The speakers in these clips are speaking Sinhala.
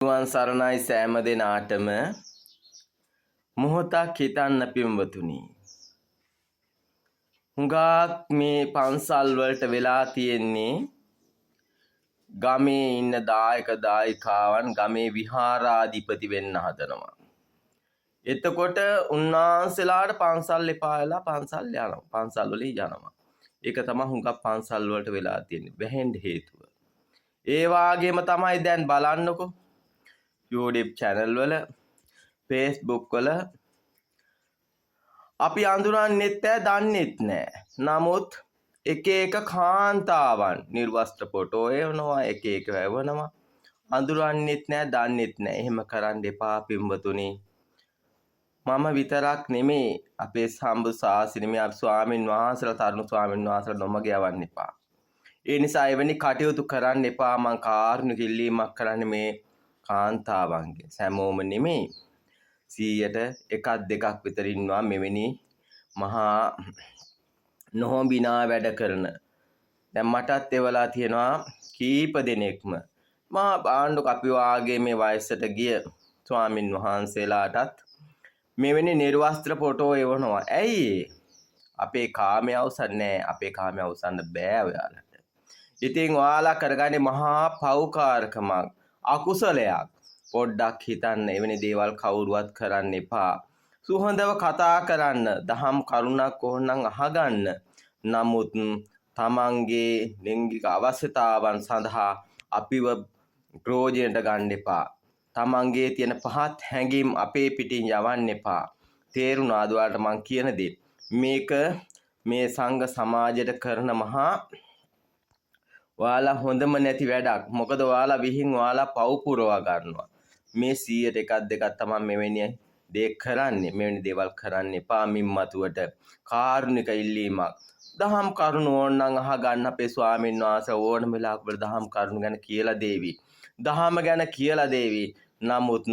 නුවන් සරණයි සෑම දෙනාටම මොහොතක් හිතන්න පින්වතුනි. හුඟක් මේ පන්සල් වලට වෙලා තියෙන්නේ ගමේ ඉන්න දායක දායිකාවන් ගමේ විහාරාධිපති වෙන්න හදනවා. එතකොට උන්වහන්සේලාට පන්සල් එපා වෙලා පන්සල් යනවා. පන්සල් වල යනවා. ඒක තමයි හුඟක් පන්සල් වලට වෙලා තියෙන්නේ. වැහෙන්න හේතුව. ඒ වාගේම තමයි දැන් බලන්නකො YouTube channel වල Facebook වල අපි අඳුරන්නෙත් නැහැ දන්නෙත් නැහැ. නමුත් එක එක කාන්තාවන් නිර්වස්ත්‍ර ෆොටෝ එවනවා එක එක වැවනවා. අඳුරන්නෙත් නැහැ දන්නෙත් නැහැ. එහෙම කරන්න එපා පින්වතුනි. මම විතරක් නෙමේ අපේ සම්බු ශාසනයේ අපි ස්වාමින් වහන්සේලා තරුණ ස්වාමින් වහන්සේලා නොමග යවන්න එපා. ඒ නිසා එවැනි කටයුතු කරන්න එපා. මං කාරුණික ඉල්ලීමක් කරන්නේ මේ කාන්තාවන්ගේ සැමෝම නෙමේ 100ට එකක් දෙකක් විතර ඉන්නවා මෙවැනි මහා නොහොඹිනා වැඩ කරන. දැන් මටත් එවලා තියෙනවා කීප දෙනෙක්ම මා බාණ්ඩක අපි වාගේ මේ වයසට ගිය ස්වාමින් වහන්සේලාටත් මෙවැනි නිර්වස්ත්‍ර ෆොටෝ එවනවා. ඇයි අපේ කාමයේ අවසන් නැහැ. අපේ කාමයේ අවසන් බෑ ඔයාලට. ඉතින් ඔයාලා කරගන්නේ මහා පෞකාරකමක් අකුසලයක්. පොඩ්ඩක් හිතන්න එවැනි දේවල් කවුරුවත් කරන්න එපා. සුහඳව කතා කරන්න, දහම් කරුණක් ඕනනම් අහගන්න. නමුත් තමන්ගේ ලිංගික අවශ්‍යතාවන් සඳහා අපිව ප්‍රයෝජනට ගන්න එපා. තමන්ගේ තියෙන පහත් හැඟීම් අපේ පිටින් යවන්න එපා. තේරුණාද ඔයාලට මං කියන දේ? මේක මේ සංඝ සමාජයට කරන මහා ඔයාලා හොඳම නැති වැඩක්. මොකද ඔයාලා විහිං ඔයාලා පව් පුරවා ගන්නවා. මේ 100ට එකක් දෙකක් තමයි මෙවැනි දේ කරන්නේ. මෙවැනි දේවල් කරන්න එපා. මින්මතුවට කාරුණික ඉල්ලීමක්. දහම් කරුණ ඕනනම් අහගන්න අපේ ස්වාමීන් වහන්සේ ඕනම වෙලාවක දහම් කරුණ ගැන කියලා දේවි. දහම ගැන කියලා දේවි. නමුත්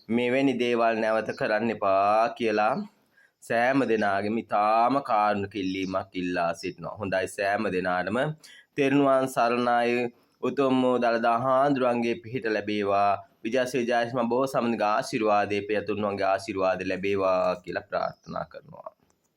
මෙවැනි දේවල් නැවත කරන්න එපා කියලා සෑම දෙනාගේම ඊටාම කාරුණික ඉල්ලීමක් ඉල්ලා සිටිනවා. හොඳයි සෑම දෙනාටම තෙරුවන් සරණයි. උතුම් දළදා හාමුදුරන්ගේ පිහිට ලැබේවා. විජයශ්‍රී ජයශ්‍රී බෝ සමන්ගේ ආශිර්වාදයේ පියතුන්වන්ගේ ආශිර්වාද ලැබේවා කියලා ප්‍රාර්ථනා කරනවා.